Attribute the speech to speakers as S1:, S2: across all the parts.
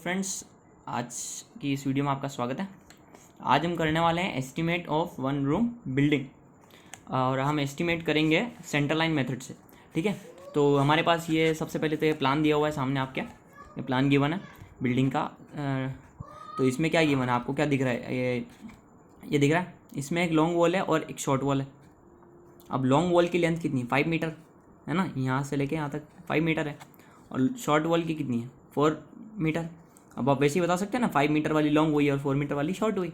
S1: Friends, आज की इस वीडियो में आपका स्वागत है। आज हम करने वाले हैं estimate of one room building और हम एस्टीमेट करेंगे सेंटर लाइन मेथड से। ठीक है, तो हमारे पास ये सबसे पहले तो ये प्लान दिया हुआ है सामने आपके। ये प्लान गिवन है बिल्डिंग का। तो इसमें क्या गिवन है, आपको क्या दिख रहा है? ये दिख रहा है, इसमें एक लॉन्ग वॉल है और एक शॉर्ट वॉल है। अब लॉन्ग वॉल की लेंथ कितनी है? 5 मीटर है ना, यहाँ से लेके यहाँ तक 5 मीटर है। और शॉर्ट वॉल की कितनी है? 4 मीटर। अब आप वैसे ही बता सकते हैं ना, 5 मीटर वाली लॉन्ग हुई और 4 मीटर वाली शॉर्ट हुई।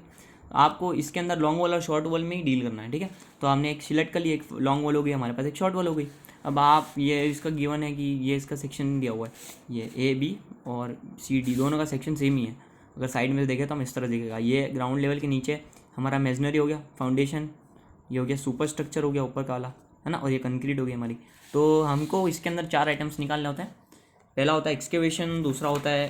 S1: आपको इसके अंदर लॉन्ग वॉल और शॉर्ट वॉल में ही डील करना है। ठीक है, तो हमने एक सिलेक्ट कर लिया, एक लॉन्ग वॉल हो गई हमारे पास, एक शॉर्ट वॉल हो गई। अब आप ये इसका गिवन है कि ये इसका सेक्शन दिया हुआ है, ये ए बी और सी डी दोनों का सेक्शन सेम ही है। अगर साइड में देखें तो हम इस तरह दिखेगा। ये ग्राउंड लेवल के नीचे हमारा मेजनरी हो गया, फाउंडेशन ये हो गया, सुपर स्ट्रक्चर हो गया ऊपर का वाला, है ना, और ये कंक्रीट हो गई हमारी। तो हमको इसके अंदर 4 आइटम्स निकालने होते हैं। पहला होता है एक्सकेवेशन, दूसरा होता है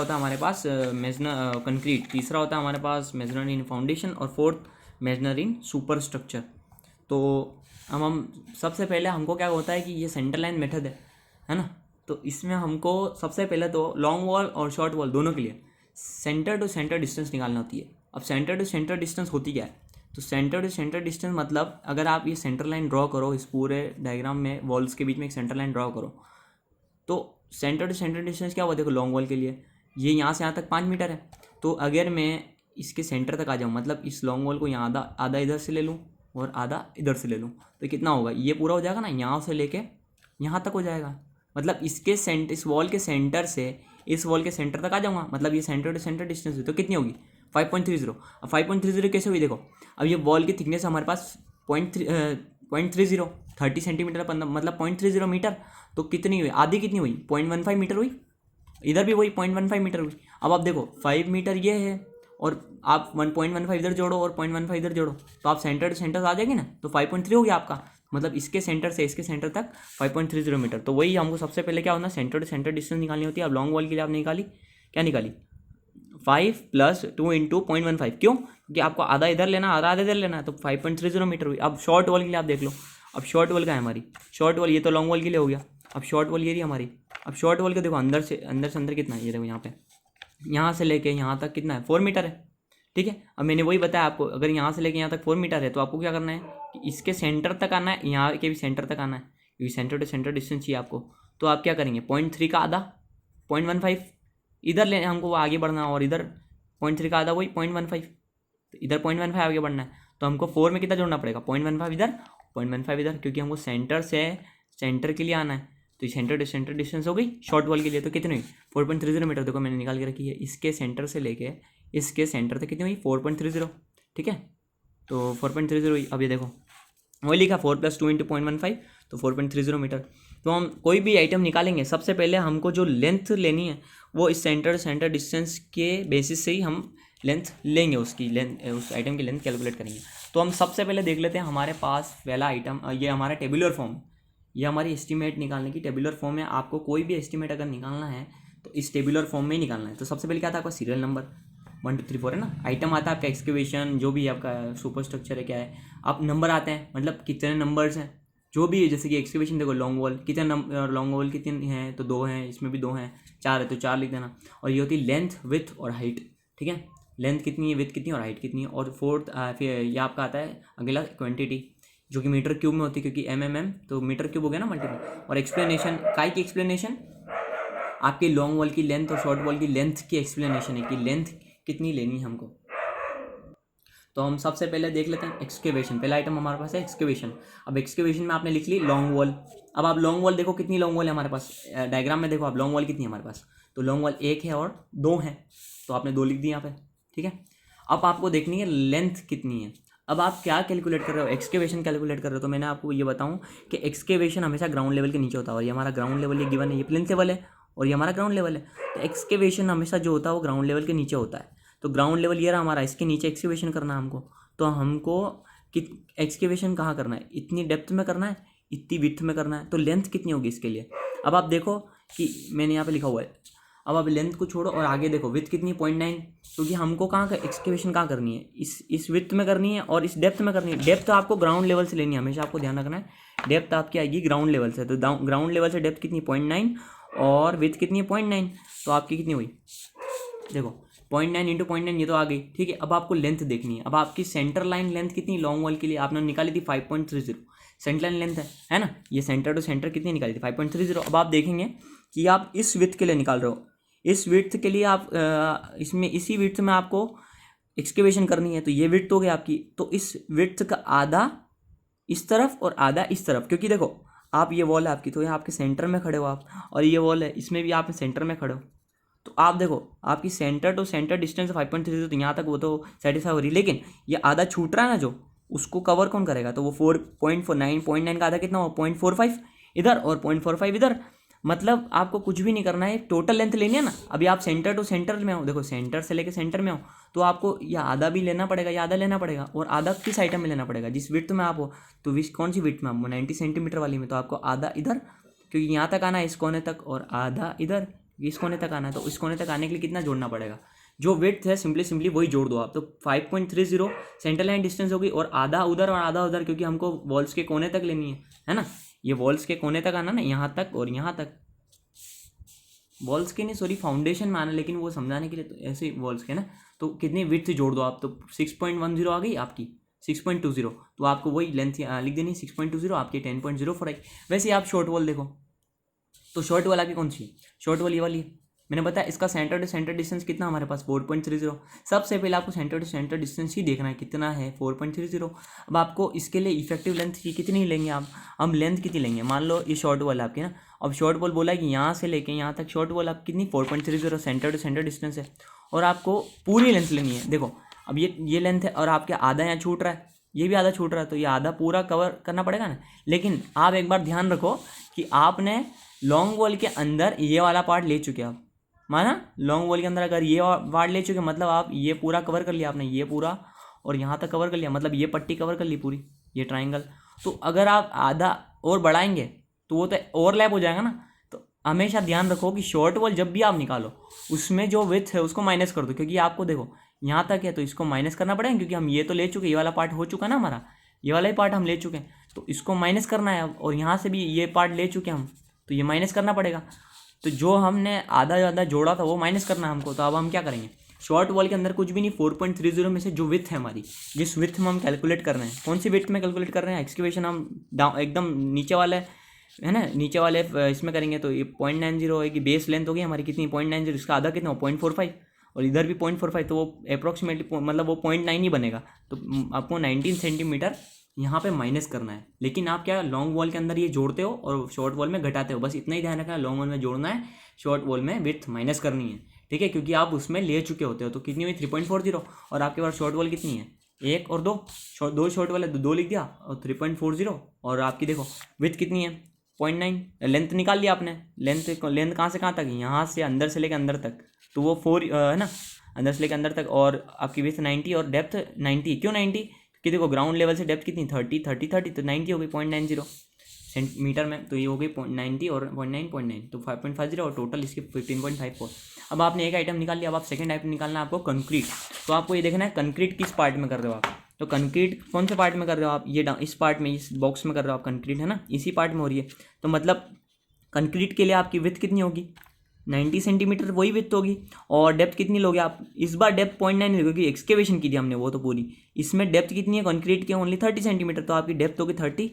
S1: हमारे पास कंक्रीट, तीसरा होता है हमारे पास मेजनरी इन फाउंडेशन और फोर्थ मेजनरी इन सुपर स्ट्रक्चर। तो हम सबसे पहले हमको क्या होता है कि ये सेंटर लाइन मेथड है ना, तो इसमें हमको सबसे पहले तो लॉन्ग वॉल और शॉर्ट वॉल दोनों के लिए सेंटर टू सेंटर डिस्टेंस निकालना होती है। अब सेंटर टू सेंटर डिस्टेंस होती क्या है? तो सेंटर टू सेंटर डिस्टेंस मतलब अगर आप ये सेंटर लाइन ड्रॉ करो, इस पूरे डायग्राम में वॉल्स के बीच में एक सेंटर लाइन ड्रॉ करो, तो सेंटर टू सेंटर डिस्टेंस क्या हुआ? देखो लॉन्ग वॉल के लिए ये यहाँ से यहाँ तक 5 मीटर है। तो अगर मैं इसके सेंटर तक आ जाऊँ, मतलब इस लॉन्ग वॉल को यहाँ आधा इधर से ले लूँ और आधा इधर से ले लूँ, तो कितना होगा? ये पूरा हो जाएगा ना, यहाँ से लेके यहाँ तक हो जाएगा। मतलब इस वॉल के सेंटर से इस वॉल के सेंटर तक आ जाऊँगा, मतलब ये सेंटर टू सेंटर डिस्टेंस हुई, तो कितनी होगी? 5.30। अब 5.30 कैसे हुई? देखो, अब ये वॉल की थिकनेस हमारे पास 0.30 30 सेंटीमीटर मतलब 0.30 मीटर। तो कितनी हुई? आधी कितनी हुई? 0.15 मीटर हुई। इधर भी वही 0.15 मीटर हुई। अब आप देखो 5 मीटर ये है और आप 1.15 इधर जोड़ो और 0.15 इधर जोड़ो, तो आप सेंटर टू सेंटर आ जाएगी ना, तो 5.3 हो गया आपका। मतलब इसके सेंटर से इसके सेंटर तक 5.30 मीटर। तो वही हमको सबसे पहले क्या होना, सेंटर टू सेंटर डिस्टेंस निकालनी होती है। अब लॉन्ग वॉल के लिए आपने निकाली, क्या निकाली? 5 + 2 × 0.15। क्यों? क्योंकि आपको आधा इधर लेना, आधा इधर लेना है, तो 5.30 मीटर हुई। अब शॉर्ट वॉल के लिए आप देख लो, अब शॉर्ट वॉल का है हमारी, शॉर्ट वॉल ये तो लॉन्ग वॉल के लिए हो गया। अब शॉर्ट वॉल ये रही हमारी। अब शॉर्ट वॉल के देखो अंदर से अंदर कितना है, ये देखो यहाँ पे, यहाँ से लेके यहाँ तक कितना है? 4 मीटर है। ठीक है, अब मैंने वही बताया आपको, अगर यहाँ से लेके यहाँ तक 4 मीटर है तो आपको क्या करना है कि इसके सेंटर तक आना है, यहाँ के भी सेंटर तक आना है, क्योंकि सेंटर टू सेंटर डिस्टेंस चाहिए आपको। तो आप क्या करेंगे? 0.3 का आधा 0.15 इधर ले, हमको आगे बढ़ना, और इधर 0.3 का आधा वही 0.15, तो इधर 0.15 आगे बढ़ना है। तो हमको 4 में कितना जोड़ना पड़ेगा? 0.15 इधर 0.15 इधर, क्योंकि हमको सेंटर से सेंटर के लिए आना है। तो सेंटर टू सेंटर डिस्टेंस हो गई शॉर्ट वॉल के लिए। तो कितनी हुई? 4.30 मीटर। देखो मैंने निकाल के रखी है, इसके सेंटर से लेके इसके सेंटर तक कितनी हुई? 4.30। ठीक है, तो 4.30 हुई। अब ये देखो वही लिखा 4 + 2 × 0.15, तो 4.30 मीटर। तो हम कोई भी आइटम निकालेंगे, सबसे पहले हमको जो लेंथ लेनी है वो इस सेंटर सेंटर डिस्टेंस के बेसिस से ही हम लेंथ लेंगे, उसकी लेंथ, उस आइटम की लेंथ कैलकुलेट करेंगे। तो हम सबसे पहले देख लेते हैं हमारे पास पहला आइटम, ये हमारा टेबुलर फॉर्म, ये हमारी एस्टीमेट निकालने की टेबुलर फॉर्म है। आपको कोई भी एस्टीमेट अगर निकालना है तो इस टेबुलर फॉर्म में ही निकालना है। तो सबसे पहले क्या था आपका? सीरियल नंबर 1 2 3 4 है ना, आइटम आता है आपका एक्सकेवेशन, जो भी आपका सुपर स्ट्रक्चर है क्या है, आप नंबर आते हैं, मतलब कितने नंबर्स हैं जो भी, जैसे कि एक्सकेवेशन देखो लॉन्ग वॉल कितने नंबर, लॉन्ग वॉल कितने हैं? तो 2 हैं, इसमें भी 2 हैं, 4 है तो 4 लिख देना। और ये होती है लेंथ, विड्थ और हाइट। ठीक है, लेंथ कितनी है, विड्थ कितनी है और हाइट कितनी है। और फोर्थ फिर ये आपका आता है अगला क्वांटिटी, जो कि मीटर क्यूब में होती है, क्योंकि एम तो मीटर क्यूब हो गया ना मल्टीपल। और एक्सप्लेनेशन काय की एक्सप्लेनेशन, आपकी लॉन्ग वॉल की लेंथ और शॉर्ट वॉल की लेंथ की एक्सप्लेनेशन है कि लेंथ कितनी लेनी है हमको। तो हम सबसे पहले देख लेते हैं एक्सकेवेशन। पहला आइटम हमारे पास है एक्सकेवेशन। अब एक्सकेवेशन में आपने लिख ली लॉन्ग वॉल। अब आप लॉन्ग वॉल देखो कितनी लॉन्ग वॉल है हमारे पास, डायग्राम में देखो आप लॉन्ग वॉल कितनी है हमारे पास। तो लॉन्ग वॉल 1 है और 2 है, तो आपने 2 लिख दी यहाँ पे। ठीक है, अब आपको देखनी है लेंथ कितनी है। अब आप क्या कैलकुलेट कर रहे हो? एक्सकेवेशन कैलकुलेट कर रहे हो। तो मैंने आपको ये बताऊं कि एक्सकेवेशन हमेशा ग्राउंड लेवल के नीचे होता है, और ये हमारा ग्राउंड लेवल ये गिवन है, ये प्लेन लेवल है और ये हमारा ग्राउंड लेवल है। तो एक्सकेवेशन हमेशा जो होता है वो ग्राउंड लेवल के नीचे होता है। तो ग्राउंड लेवल ये रहा हमारा, इसके नीचे एक्सकेवेशन करना है हमको। तो हमको कि एक्सकेवेशन कहाँ करना है? इतनी डेप्थ में करना है, इतनी विड्थ में करना है। तो लेंथ कितनी होगी इसके लिए? अब आप देखो कि मैंने यहाँ पे लिखा हुआ है। अब आप लेंथ को छोड़ो और आगे देखो विड्थ कितनी, 0.9, क्योंकि हमको कहाँ का एक्सकेवेशन कहाँ करनी है? इस विड्थ में करनी है और इस डेप्थ में करनी है। डेप्थ आपको ग्राउंड लेवल से लेनी है, हमेशा आपको ध्यान रखना है। डेप्थ आपकी आएगी ग्राउंड लेवल से, तो ग्राउंड लेवल से डेप्थ कितनी, 0.9, और विथ कितनी है 0.9, तो आपकी कितनी हुई देखो 0.9 इंटू 0.9 ये तो आ गई, ठीक है। अब आपको लेंथ देखनी है। अब आपकी सेंटर लाइन लेंथ कितनी लॉन्ग वॉल के लिए आपने निकाली थी 5.30, सेंटर लाइन लेंथ है ना, ये सेंटर टू सेंटर कितनी निकाली थी 5.30। अब आप देखेंगे कि आप इस विड्थ के लिए निकाल रहे हो, इस विड्थ के लिए आप इसमें इसी विड्थ में आपको एक्सकेवेशन करनी है, तो ये विड्थ हो गई आपकी। तो इस विड्थ का आधा इस तरफ और आधा इस तरफ, क्योंकि देखो आप ये वॉल है आपकी, तो यहाँ आपके सेंटर में खड़े हो आप, और ये वॉल है इसमें भी आप सेंटर में खड़े हो, तो आप देखो आपकी सेंटर टू सेंटर डिस्टेंस 5.30, तो यहाँ तक वो तो सेटिस्फाई हो रही है, लेकिन ये आधा छूट रहा है ना जो, उसको कवर कौन करेगा, तो वो 4.49 का आधा कितना हो 0.45 इधर और 0.45 इधर। मतलब आपको कुछ भी नहीं करना है, टोटल लेंथ लेनी है ना। अभी आप सेंटर टू सेंटर में हो, देखो सेंटर से लेके सेंटर में हो, तो आपको ये आधा भी लेना पड़ेगा, ये आधा लेना पड़ेगा, और आधा किस आइटम में लेना पड़ेगा, जिस विड्थ में आप हो, तो विश कौन सी विड्थ में आप 90 सेंटीमीटर वाली में, तो आपको आधा इधर, क्योंकि यहाँ तक आना है इस कोने तक, और आधा इधर इस कोने तक आना है, तो इस कोने तक आने के लिए कितना जोड़ना पड़ेगा, जो विड्थ है सिंपली वही जोड़ दो आप। तो 5.30 सेंटर लाइन डिस्टेंस होगी, और आधा उधर और आधा उधर, क्योंकि हमको वॉल्स के कोने तक लेनी है ना, ये वॉल्स के कोने तक आना ना, यहाँ तक और यहाँ तक, वॉल्स के नहीं सॉरी फाउंडेशन में आना, लेकिन वो समझाने के लिए तो ऐसे वॉल्स के ना, तो कितनी विड्थ जोड़ दो आप, तो 6.10 आ गई आपकी 6.20, तो आपको वही लेंथ लिख देनी 6.20, आपकी 10.04 आई। वैसे आप शॉर्ट वॉल देखो, तो शॉर्ट वॉल आपकी कौन सी है, शॉर्ट वॉल ये वाली है। मैंने बताया इसका सेंटर टू सेंटर डिस्टेंस कितना हमारे पास 4.30। सबसे पहले आपको सेंटर टू सेंटर डिस्टेंस ही देखना है कितना है 4.30। अब आपको इसके लिए इफेक्टिव लेंथ की कितनी लेंगे आप, हम लेंथ कितनी लेंगे, मान लो ये शॉर्ट वॉल आपकी ना, अब शॉर्ट वॉल बोला है कि यहाँ से लेके यहाँ तक शॉर्ट वॉल आप कितनी 4.30 सेंटर टू सेंटर डिस्टेंस है, और आपको पूरी लेंथ लेनी है। देखो अब ये लेंथ है, और आपके आधा यहाँ छूट रहा है, ये भी आधा छूट रहा है, तो ये आधा पूरा कवर करना पड़ेगा ना। लेकिन आप एक बार ध्यान रखो कि आपने लॉन्ग वॉल के अंदर ये वाला पार्ट ले चुके आप, माना लॉन्ग वॉल के अंदर अगर ये पार्ट ले चुके, मतलब आप ये पूरा कवर कर लिया आपने, ये पूरा और यहाँ तक कवर कर लिया, मतलब ये पट्टी कवर कर ली पूरी, ये ट्राइंगल। तो अगर आप आधा और बढ़ाएंगे तो वो तो ओवरलैप हो जाएगा ना। तो हमेशा ध्यान रखो कि शॉर्ट वॉल जब भी आप निकालो उसमें जो विड्थ है उसको माइनस कर दो, क्योंकि आपको देखो यहाँ तक है तो इसको माइनस करना पड़ेगा, क्योंकि हम ये तो ले चुके, ये वाला पार्ट हो चुका ना हमारा, ये वाला ही पार्ट हम ले चुके हैं, तो इसको माइनस करना है अब, और यहाँ से भी ये पार्ट ले चुके हम, तो ये माइनस करना पड़ेगा। तो जो हमने आधा जोड़ा था वो माइनस करना है हमको। तो अब हम क्या करेंगे, शॉर्ट वॉल के अंदर कुछ भी नहीं, 4.30 में से जो विड्थ है हमारी, जिस विड्थ में हम कैलकुलेट कर रहे हैं, कौन सी विड्थ में कैलकुलेट कर रहे हैं, एक्सकेवेशन हम एकदम नीचे वाले है ना, नीचे वाले इसमें करेंगे, तो ये 0.90 होगी, बेस लेंथ होगी हमारी कितनी 0.90, इसका आधा कितना 0.45, और इधर भी 0.45, तो वो अप्रॉक्सीमेटली मतलब वो 0.9 ही बनेगा। तो आपको 19 सेंटीमीटर यहाँ पे माइनस करना है। लेकिन आप क्या लॉन्ग वॉल के अंदर ये जोड़ते हो और शॉर्ट वॉल में घटाते हो, बस इतना ही ध्यान रखना, लॉन्ग वॉल में जोड़ना है, शॉर्ट वॉल में विड्थ माइनस करनी है, ठीक है, क्योंकि आप उसमें ले चुके होते हो। तो कितनी हुई 3.40, और आपके पास शॉर्ट वॉल कितनी है, एक और दो शॉर्ट वॉल है, दो लिख दिया, और 3.40, और आपकी देखो विड्थ कितनी है 0.9, लेंथ निकाल लिया आपने, लेंथ कहाँ से कहाँ तक, यहाँ से अंदर से लेकर अंदर तक, तो वो 4 है ना, अंदर से लेकर अंदर तक, और आपकी विड्थ 90 और डेप्थ 90, क्यों 90, कि देखो ग्राउंड लेवल से डेप्थ कितनी 30, तो 90 हो गई 0.90 सेंटीमीटर में, तो ये हो गई 90 और 0.9, तो 5.50, और टोटल इसकी 15.54। अब आपने एक आइटम निकाल लिया, अब आप सेकंड आइटम निकालना है आपको कंक्रीट। तो आपको ये देखना है कंक्रीट किस पार्ट में कर रहे हो आप, तो कंक्रीट कौन से पार्ट में कर रहे हो आप, ये इस पार्ट में, इस बॉक्स में कर रहे हो आप कंक्रीट, है ना, इसी पार्ट में हो रही है। तो मतलब कंक्रीट के लिए आपकी विड्थ कितनी होगी 90 सेंटीमीटर, वही विड्थ होगी, और डेप्थ कितनी लोगे आप, इस बार डेप्थ 0.9 क्योंकि एक्सकेवेशन की थी हमने वो तो पूरी, इसमें डेप्थ कितनी है कंक्रीट की ओनली 30 सेंटीमीटर, तो आपकी डेप्थ होगी 30,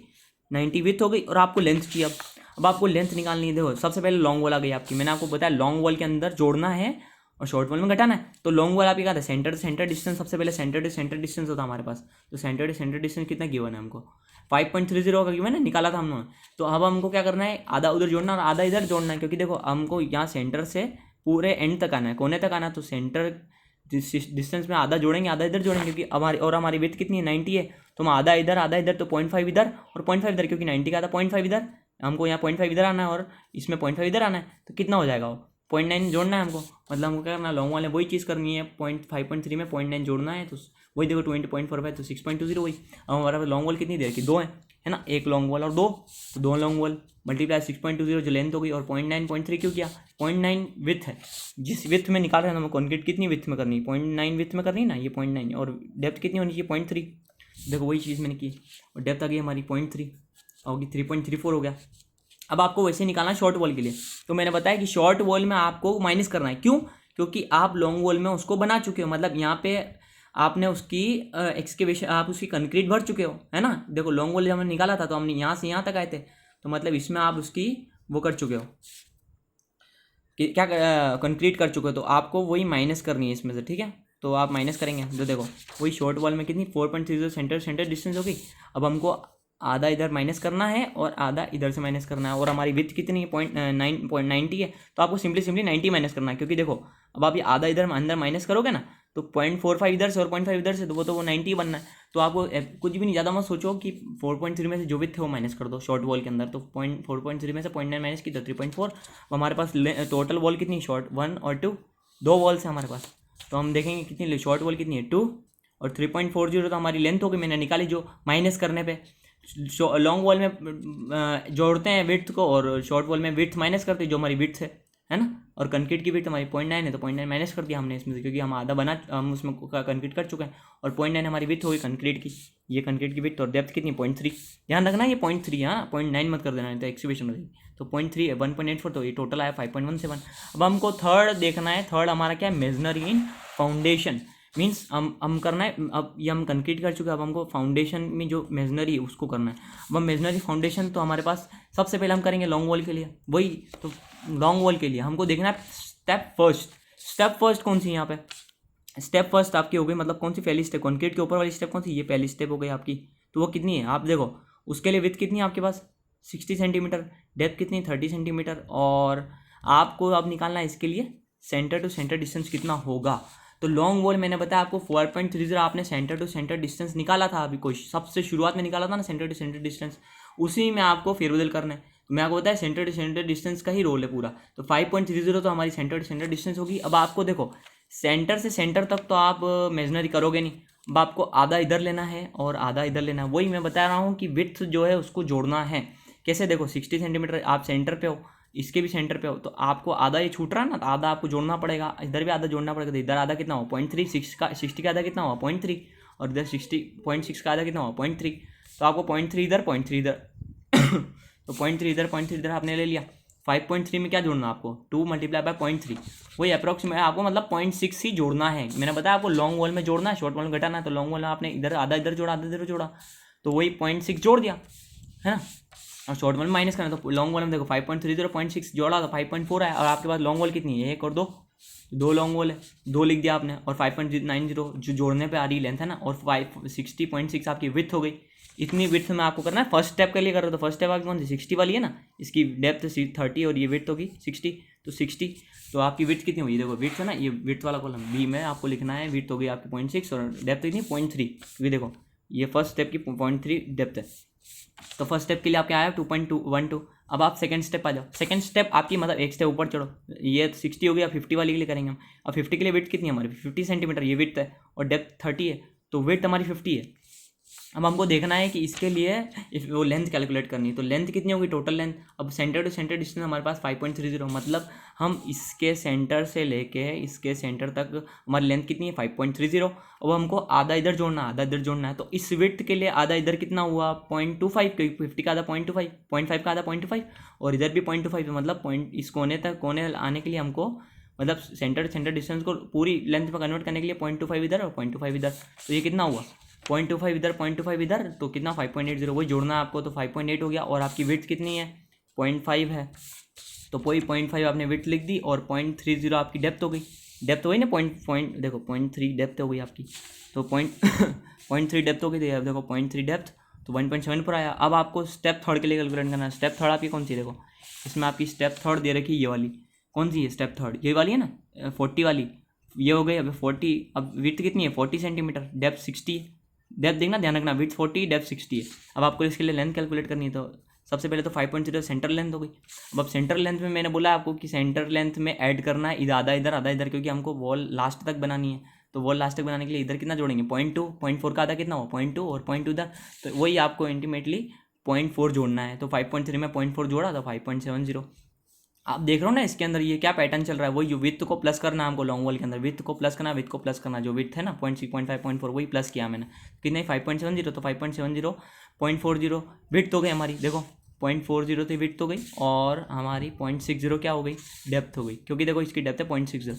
S1: 90 विड्थ हो गई, और आपको लेंथ की अब आपको लेंथ निकालनी है। देखो सबसे पहले लॉन्ग वॉल आ गई आपकी, मैंने आपको बताया लॉन्ग वॉल के अंदर जोड़ना है और शॉर्ट वॉल में घटाना है। तो लॉन्ग वॉल आपकी क्या था, सेंटर टू सेंटर डिस्टेंस, सबसे पहले सेंटर टू सेंटर डिस्टेंस होता हमारे पास, तो सेंटर टू सेंटर डिस्टेंस कितना गिवन है हमको 5.30 का गिवन है, निकाला था हमने। तो अब हमको क्या करना है, आधा उधर जोड़ना और आधा इधर जोड़ना है, क्योंकि देखो हमको यहाँ सेंटर से पूरे एंड तक आना है, कोने तक आना है, तो सेंटर डिस्टेंस में आधा जोड़ेंगे आधा इधर जोड़ेंगे, क्योंकि हमारी विड्थ कितनी है 90 है, तो हम आधा इधर तो 0.5 इधर और 0.5 इधर, क्योंकि 90 का था 0.5 इधर, हमको यहाँ 0.5 इधर आना है और इसमें 0.5 इधर आना है, तो कितना हो जाएगा वो 0.9 जोड़ना है हमको। मतलब हमको क्या करना है, लॉन्ग वाले वही चीज़ करनी है, 5.3 में 0.9 जोड़ना है, तो वही देखो 20.45, तो 6.20 वही। अब हमारा लॉन्ग वॉल कितनी देर की, दो है ना, एक लॉन्ग वॉल और दो, तो दो लॉन्ग वॉल मल्टीप्लाई 6.20 जो लेंथ हो गई, और 0.9 क्यों किया, 0.9 विथ है, जिस विथ में निकाल रहे हैं हम कंक्रीट कितनी विथ में करनी है 0.9 विथ में करनी है ना, ये 0.9, और डेप्थ कितनी होनी चाहिए 0.3, देखो वही चीज़ मैंने की, और डेप्थ आ गई हमारी 0.3 होगी 3.34 हो गया। अब आपको वैसे निकालना है शॉर्ट वॉल के लिए, तो मैंने बताया कि शॉर्ट वॉल में आपको माइनस करना है। क्यों? क्योंकि आप लॉन्ग वॉल में उसको बना चुके हो, मतलब यहाँ पे आपने उसकी एक्सकेवेशन, आप उसकी कंक्रीट भर चुके हो, है ना। देखो लॉन्ग वॉल जब हमने निकाला था तो हमने यहाँ से यहाँ तक आए थे, तो मतलब इसमें आप उसकी वो कर चुके हो कि क्या कंक्रीट कर चुके हो, तो आपको वही माइनस करनी है इसमें से, ठीक है। तो आप माइनस करेंगे, जो देखो वही शॉर्ट वॉल में कितनी 4.30 सेंटर डिस्टेंस होगी। अब हमको आधा इधर माइनस करना है और आधा इधर से माइनस करना है, और हमारी विड्थ कितनी है 0.90 है, तो आपको सिंपली 90 माइनस करना है। क्योंकि देखो अब आप ये आधा इधर अंदर माइनस करोगे ना, तो 0.45 इधर से और 0.5 इधर से, तो वो 90 बनना है। तो आपको कुछ भी नहीं, ज़्यादा मत सोचो कि 4.3 में से जो विड्थ है वो माइनस कर दो शॉर्ट वॉल के अंदर। तो 4.3 में से 0.9 माइनस की तो 3.4। हमारे पास टोटल वॉल कितनी, शॉर्ट 1 और 2, 2 वॉल्स है हमारे पास। तो हम देखेंगे कितनी शॉर्ट वॉल कितनी है 2, और 3.40 तो हमारी लेंथ होगी, मैंने निकाली जो माइनस करने पे। लॉन्ग वॉल में जोड़ते हैं विड्थ को, और शॉर्ट वॉल में विड्थ माइनस करते हैं जो हमारी विड्थ है ना। और कंक्रीट की विड्थ हमारी 0.9 है, तो 0.9 माइनस कर दिया हमने इसमें से, क्योंकि हम आधा हम उसमें कंक्रीट कर चुके हैं। और 0.9 हमारी विड्थ होगी कंक्रीट की, ये कंक्रीट की विड्थ। और डेप्थ कितनी 0.3, ध्यान रखना ये 0.3, हाँ 0.9 मत कर देना, तो एक्सीबिशन में तो 0.3 है 1.84, तो ये टोटल आया 5.17। अब हमको थर्ड देखना है। थर्ड हमारा क्या है, मेजनरी इन फाउंडेशन, मीन्स हम करना है। अब ये हम कंक्रीट कर चुके हैं, अब हमको फाउंडेशन में जो मेजनरी है उसको करना है। अब हम मेजनरी फाउंडेशन तो हमारे पास सबसे पहले हम करेंगे लॉन्ग वॉल के लिए, वही तो लॉन्ग वॉल के लिए हमको देखना है स्टेप फर्स्ट। स्टेप फर्स्ट कौन सी यहाँ पे, स्टेप फर्स्ट आपकी हो गई, मतलब कौन सी पहली स्टेप, कंक्रीट के ऊपर वाली स्टेप कौन सी, ये पहली स्टेप हो गई आपकी। तो वो कितनी है आप देखो, उसके लिए विड्थ कितनी है आपके पास 60 सेंटीमीटर, डेप्थ कितनी 30 सेंटीमीटर, और आपको अब निकालना है इसके लिए सेंटर टू सेंटर डिस्टेंस कितना होगा। तो लॉन्ग वॉल मैंने बताया आपको 4.30 आपने सेंटर टू सेंटर डिस्टेंस निकाला था, अभी कोई सबसे शुरुआत में निकाला था ना सेंटर टू सेंटर डिस्टेंस, उसी में आपको फेरबदल करना है। तो मैं आपको बताया सेंटर टू सेंटर डिस्टेंस का ही रोल है पूरा। तो 5.30 तो हमारी सेंटर टू सेंटर डिस्टेंस होगी। अब आपको देखो सेंटर से सेंटर तक तो आप मेजनरी करोगे नहीं, अब आपको आधा इधर लेना है और आधा इधर लेना है। वही मैं बता रहा हूँ कि विड्थ जो है उसको जोड़ना है। कैसे, देखो 60 सेंटीमीटर आप सेंटर पे हो, इसके भी सेंटर पे हो, तो आपको आधा ये छूट रहा है ना, तो आधा आपको जोड़ना पड़ेगा, इधर भी आधा जोड़ना पड़ेगा। तो इधर आधा कितना हो 0.3, 60 का आधा कितना हुआ 0.3, और इधर 60.6 का आधा कितना हुआ 0.3। तो आपको 0.3 इधर 0.3 इधर तो 0.3 इधर 0.3 इधर आपने ले लिया। 5.3 में क्या जोड़ना आपको 2 मल्टीप्लाई बाय 0.3, वही अप्रॉक्सीमेट आपको मतलब 0.6 ही जोड़ना है। मैंने बताया आपको लॉन्ग वॉल में जोड़ना है, शॉर्ट वॉल में घटाना है। तो लॉन्ग वॉल में आपने इधर आधा इधर जोड़ा, आधा इधर जोड़ा, तो वही 0.6 जोड़ दिया, है ना। और शॉर्ट वॉल में माइनस करना, तो लॉन्ग वॉल में देखो 5.30 0.6 जोड़ा तो 5.4 है। और आपके पास लॉन्ग वॉल कितनी है, 1 और 2, 2 लॉन्ग वॉल है, 2 लिख दिया आपने। और 5.90 जो जोड़ने पे आ रही लेंथ है ना, और 60.6 आपकी विड्थ हो गई। इतनी विड्थ में आपको करना है। फर्स्ट स्टेप के लिए कर रहे हो, तो फर्स्ट स्टेप आपकी कौन सी 60 वाली है ना, इसकी डेप्थ 30 और ये विड्थ होगी 60, तो 60। तो आपकी विड्थ कितनी हुई, देखो विड्थ है ना, ये विड्थ वाला कॉलम बी में आपको लिखना है, विड्थ हो गई आपकी 0.6 और डेप्थ कितनी 0.3, क्योंकि देखो ये फर्स्ट स्टेप की 0.3 डेप्थ है। तो फर्स्ट स्टेप के लिए आपके आया 2.212। अब आप सेकंड स्टेप आ जाओ। सेकंड स्टेप आपकी मतलब एक स्टेप ऊपर चढ़ो, ये 60 हो गया, 50 वाली के लिए करेंगे हम। अब 50 के लिए विड्थ कितनी है हमारी 50 सेंटीमीटर, ये विड्थ है, और डेप्थ 30 है, तो विड्थ हमारी 50 है। अब हमको देखना है कि इसके लिए वो लेंथ कैलकुलेट करनी है। तो लेंथ कितनी होगी टोटल लेंथ, अब सेंटर टू सेंटर डिस्टेंस हमारे पास 5.30, मतलब हम इसके सेंटर से लेके इसके सेंटर तक हमारी लेंथ कितनी है 5.30। अब हमको आधा इधर जोड़ना, आधा इधर जोड़ना है। तो इस विड्थ के लिए आधा इधर कितना हुआ 0.25, क्योंकि 50 का आधा 0.25, 0.5 का आधा 0.5, और इधर भी 0.25, मतलब पॉइंट इस कोने तक, कोने आने के लिए हमको मतलब सेंटर सेंटर डिस्टेंस को पूरी लेंथ में कन्वर्ट करने के लिए 0.25 इधर और 0.25 इधर। तो ये कितना हुआ 0.25 इधर 0.25 इधर, तो कितना 5.80, वही जोड़ना है आपको। तो 5.8 हो गया। और आपकी विड्थ कितनी है 0.5 है, तो वही 0.5 आपने विड्थ लिख दी, और 0.30 आपकी डेप्थ हो गई। डेप्थ हो गई ना, देखो 0.3 डेप्थ हो गई आपकी, तो 0.3 डेप्थ हो गई। देखो 0.3 डेप्थ, तो 1.7 पर आया। अब आपको स्टेप थर्ड के लिए कैलकुलेट करना है। स्टेप थर्ड आपकी कौन सी, देखो इसमें आपकी स्टेप थर्ड दे रखी है, ये वाली कौन सी है स्टेप थर्ड, ये वाली है ना 40 वाली, ये हो गई। अब 40, अब विड्थ कितनी है 40 सेंटीमीटर, डेप्थ 60 है। डेप्थ देखना, ध्यान रखना, विड्थ 40 डेप्थ 60 है। अब आपको इसके लिए लेंथ कैलकुलेट करनी है। तो सबसे पहले तो 5.0 सेंटर लेंथ हो गई। अब सेंटर लेंथ में मैंने बोला आपको कि सेंटर लेंथ में ऐड करना है इधर आधा इधर आधा इधर, क्योंकि हमको वॉल लास्ट तक बनानी है। तो वॉल लास्ट तक बनाने के लिए इधर कितना जोड़ेंगे 0.2, 0.4 का आधा कितना हो 0.2, और 0.2 इधर, तो वही आपको इंटीमेटली 0.4 जोड़ना है। तो 5.3 में 0.4 जोड़ा तो 5.70। आप देख रहे हो ना इसके अंदर ये क्या पैटर्न चल रहा है, वही विड्थ को प्लस करना है हमको लॉन्ग वॉल के अंदर, विड्थ को प्लस करना, विड्थ को प्लस करना, जो विड्थ है ना 0.6, 0.5, 0.4 वही प्लस किया मैंने, कितने 5.70, तो 5.70 0.40 विड्थ हो गई हमारी। देखो 0.40 तो विड्थ हो गई, और हमारी 0.60 क्या हो गई, डेप्थ हो गई, क्योंकि देखो इसकी डेप्थ है 0.60,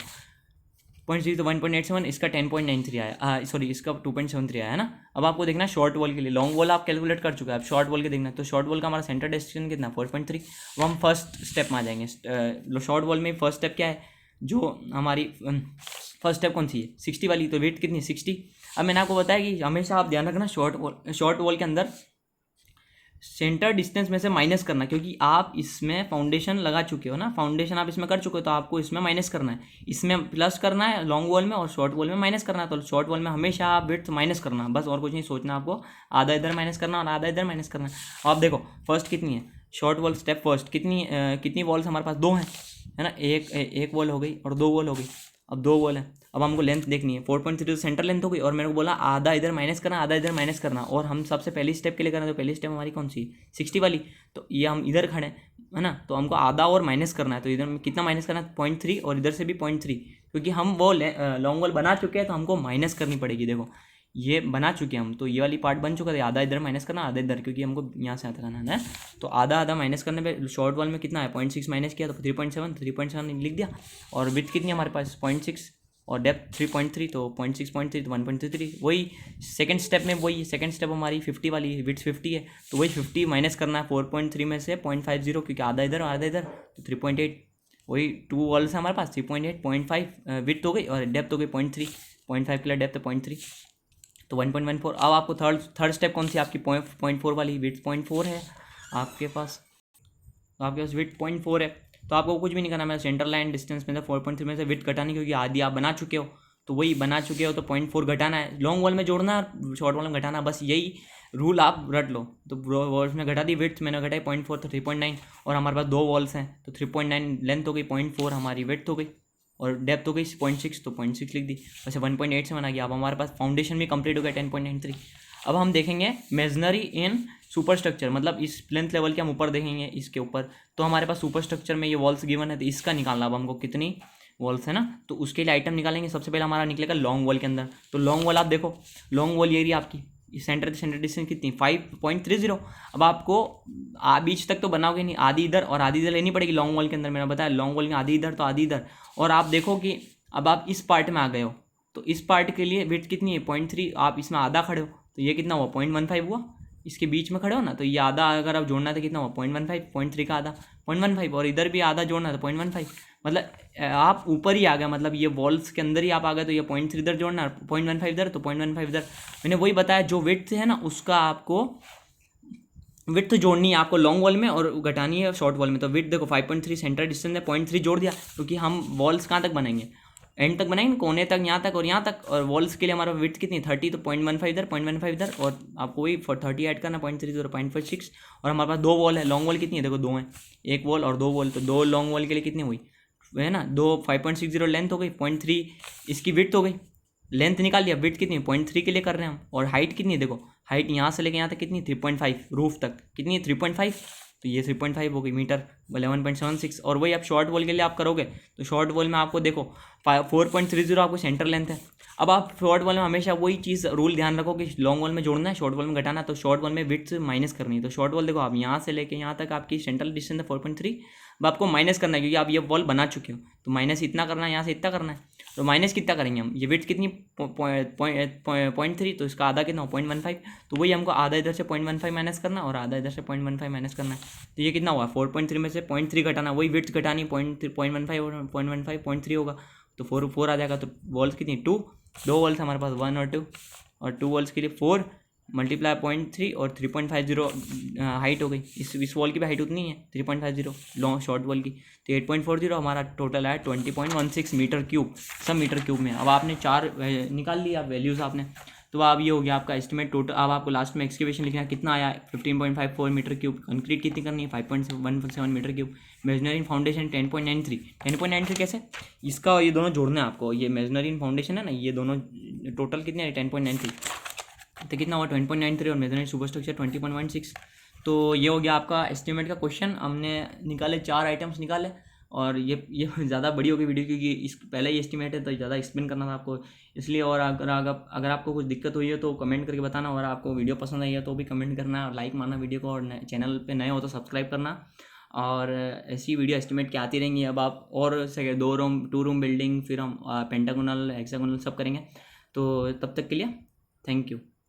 S1: 0.6 तो 1.87, इसका 10.93 आया, सॉरी इसका 2.73 आया ना। अब आपको देखना है शॉर्ट वॉल के लिए, लॉन्ग वॉल आप कैलकुलेट कर चुके हैं, अब शॉर्ट वॉल के देखना है, तो शॉर्ट वॉल का हमारा सेंटर डिस्टेंस कितना 4.3। अब हम फर्स्ट स्टेप में आ जाएंगे। शॉर्ट वॉल में फर्स्ट स्टेप क्या है, जो हमारी फर्स्ट स्टेप कौन सी है, 60 वाली, तो वेट कितनी है 60। अब मैंने आपको बताया कि हमेशा आप ध्यान रखना शॉर्ट वॉल के अंदर सेंटर डिस्टेंस में से माइनस करना, क्योंकि आप इसमें फाउंडेशन लगा चुके हो ना, फाउंडेशन आप इसमें कर चुके हो, तो आपको इसमें माइनस करना है, इसमें प्लस करना है लॉन्ग वॉल में, और शॉर्ट वॉल में माइनस करना है। तो शॉर्ट वॉल में हमेशा आप विड्थ माइनस करना, बस और कुछ नहीं सोचना आपको, आधा इधर माइनस करना और आधा इधर माइनस करना है। आप देखो फर्स्ट कितनी है शॉर्ट वॉल, स्टेप फर्स्ट कितनी वॉल्स हमारे पास, 2 हैं, है ना, एक वॉल हो गई और 2 वॉल हो गई, अब 2 वॉल है। अब हमको लेंथ देखनी है, 4.3 तो सेंटर लेंथ हो गई, और मेरे को बोला आधा इधर माइनस करना, आधा इधर माइनस करना, और हम सबसे पहली स्टेप के लिए करना, तो पहली स्टेप हमारी कौन सी 60 वाली, तो ये हम इधर खड़े है ना, तो हमको आधा और माइनस करना है, तो इधर कितना माइनस करना है 0.3, और इधर से भी 0.3, क्योंकि हम वो लॉन्ग वॉल बना चुके हैं, तो हमको माइनस करनी पड़ेगी। देखो ये बना चुके हैं हम, तो ये वाली पार्ट बन चुका है, आधा इधर माइनस करना, आधा इधर, क्योंकि हमको यहाँ से आता करना है, तो आधा आधा माइनस करने पे शॉर्ट वॉल में कितना है 0.6 माइनस किया, तो 3.7 लिख दिया, और विड्थ कितनी हमारे पास 0.6, और डेप्थ 3.3, तो 0.6.3 तो 1.33, वही सेकंड स्टेप में, वही सेकंड स्टेप हमारी 50 वाली है, विड्थ 50 है, तो वही 50 माइनस करना है 4.3 में से 0.50, क्योंकि आधा इधर और आधा इधर, तो 3.8, वही 2 वॉल्स है हमारे पास, 3.8, 0.5 विड्थ हो गई, और डेप्थ हो गई 0.3, 0.5 के लिए डेप्थ 0.3, तो 1.14। अब आपको थर्ड स्टेप कौन सी आपकी 0.4 वाली, विड्थ 0.4 है आपके पास, तो आपके पास विड्थ 0.4 है, तो आपको कुछ भी नहीं करना, मैं सेंटर लाइन डिस्टेंस में से 4.3 में से विड्थ घटानी, क्योंकि आधी आप बना चुके हो, तो वही बना चुके हो, तो 0.4 घटाना है, लॉन्ग वॉल में जोड़ना है, शॉर्ट वॉल में घटाना, बस यही रूल आप रट लो। तो वॉल्स में घटा दी, विड्थ मैंने घटाई 0.4, तो 3.9, और हमारे पास 2 वॉल्स हैं, तो 3.9 लेंथ हो गई, 0.4 हमारी विड्थ हो गई, और डेप्थ हो गई 0.6, तो 0.6 लिख दी, वैसे 1.8 से बना गया। अब हमारे पास फाउंडेशन भी कंप्लीट हो गया 10.93। अब हम देखेंगे मेजनरी इन सुपर स्ट्रक्चर, मतलब इस प्लेंथ लेवल के हम ऊपर देखेंगे इसके ऊपर, तो हमारे पास सुपर स्ट्रक्चर में ये वॉल्स गिवन है, तो इसका निकालना, अब हमको कितनी वॉल्स है ना, तो उसके लिए आइटम निकालेंगे। सबसे पहले हमारा निकलेगा लॉन्ग वॉल के अंदर, तो लॉन्ग वॉल आप देखो, लॉन्ग वॉल एरिया आपकी सेंटर डिस्टेंस कितनी 5.30। अब आपको बीच तक तो बनाओगे नहीं, आधी इधर और आधी इधर लेनी पड़ेगी लॉन्ग वॉल के अंदर, मैंने बताया लॉन्ग वॉल में आधी इधर तो आधी इधर, और आप देखो कि अब आप इस पार्ट में आ गए हो, तो इस पार्ट के लिए विड्थ कितनी है 0.3, आप इसमें आधा खड़े हो, तो ये कितना हुआ 0.15 हुआ, इसके बीच में खड़े हो ना, तो ये आधा अगर आप जोड़ना था कितना हुआ 0.15, 0.3 का आधा 0.15, और इधर भी आधा जोड़ना था 0.15, मतलब आप ऊपर ही आ गए, मतलब ये वॉल्स के अंदर ही आप आ गए, तो ये 0.3 इधर जोड़ना, 0.15 इधर, तो 0.15 इधर। मैंने वही बताया, जो विड्थ है ना उसका आपको विड्थ जोड़नी है आपको लॉन्ग वॉल में, और घटानी है शॉर्ट वॉल में। तो विड्थ देखो 5.3 सेंटर डिस्टेंस है, 0.3 जोड़ दिया, क्योंकि हम वॉल्स कहाँ तक बनाएंगे, एंड तक बनाएंगे, कोने तक, यहाँ तक और यहाँ तक, और वॉल्स के लिए हमारा विड्थ कितनी 30, तो 0.15 इधर, 0.15 इधर, और आपको वही 30 ऐड करना 0.30 और 0.56, और हमारे पास 2 वॉल है। लॉन्ग वॉल कितनी है देखो 2 है, एक वॉल और 2 वॉल, तो 2 लॉन्ग वॉल के लिए कितनी हुई है ना, 2 5.60 लेंथ हो गई, 0.3 इसकी विड्थ हो गई, लेंथ निकाल लिया, विड्थ कितनी 0.3 के लिए कर रहे हैं हम, और हाइट कितनी है देखो, हाइट यहाँ से लेके यहाँ तक कितनी 3.5, रूफ तक कितनी है 3.5, तो ये 3.5 हो गई मीटर 11.76। और वही आप शॉर्ट वॉल के लिए आप करोगे, तो शॉर्ट वॉल में आपको देखो 4.30 आपको सेंटर लेंथ है। अब आप शॉर्ट वॉल में हमेशा वही चीज़ रूल ध्यान रखो कि लॉन्ग वॉल में जोड़ना है, शॉर्ट वॉल में घटाना, तो शॉर्ट वॉल में विड्थ माइनस करनी है। तो शॉर्ट वॉल देखो आप यहाँ से लेके यहाँ तक आपकी सेंट्रल डिस्टेंस है 4.3, अब आपको माइनस करना है, क्योंकि आप ये वॉल बना चुके हो, तो माइनस इतना करना है, यहाँ से इतना करना है, तो माइनस कितना करेंगे हम, ये विड्थ कितनी 0.3, तो इसका आधा कितना 0.15, तो वही हमको आधा इधर से 0.15 माइनस करना और आधा इधर से 0.15 माइनस करना है, तो ये कितना हुआ 4.3 में से 0.3 घटाना, वही विड्थ घटानी 0.15 और 0.3 होगा, तो 4 आ जाएगा। तो वॉल्स कितनी 2 वॉल्स हमारे पास 1 और 2 वॉल्स के लिए 4 मल्टीप्लाई 0.3 और 3.50 हाइट हो गई। इस वॉल की भी हाइट उतनी है 3.50 लॉन्ग शॉर्ट वॉल की, तो 8.40 हमारा टोटल है 20.16 मीटर क्यूब, सब मीटर क्यूब में। अब आपने 4 निकाल लिया वैल्यूज़ आपने, तो अब ये हो गया आपका एस्टिमेट टोटल। अब आपको लास्ट में एक्सकेवेशन लिखना है, कितना आया 15.54 मीटर क्यूब, कंक्रीट कितनी करनी है 5.17 मीटर क्यूब, मेजनरी फाउंडेशन 10.93 कैसे, इसका ये दोनों जोड़ना है आपको, ये मेजनरी फाउंडेशन है ना, ये दोनों टोटल कितने है 10.93, तो कितना हुआ 20.93 और मेजनरी सुपर स्ट्रक्चर 20.16। तो ये हो गया आपका एस्टिमेट का क्वेश्चन। हमने निकाले 4 आइटम्स निकाले, और ये ज़्यादा बड़ी होगी वीडियो, क्योंकि इस पहले ही एस्टिमेट है तो ज़्यादा एक्सप्लेन करना था आपको, इसलिए। और अगर आपको कुछ दिक्कत हुई है तो कमेंट करके बताना, और आपको वीडियो पसंद आई है तो भी कमेंट करना, लाइक मारना वीडियो को, और चैनल पे नए हो तो सब्सक्राइब करना। और ऐसी वीडियो एस्टिमेट की आती रहेंगी। अब आप और से 2 रूम बिल्डिंग, फिर हम पेंटागोनल, हेक्सागोनल सब करेंगे। तो तब तक के लिए थैंक यू।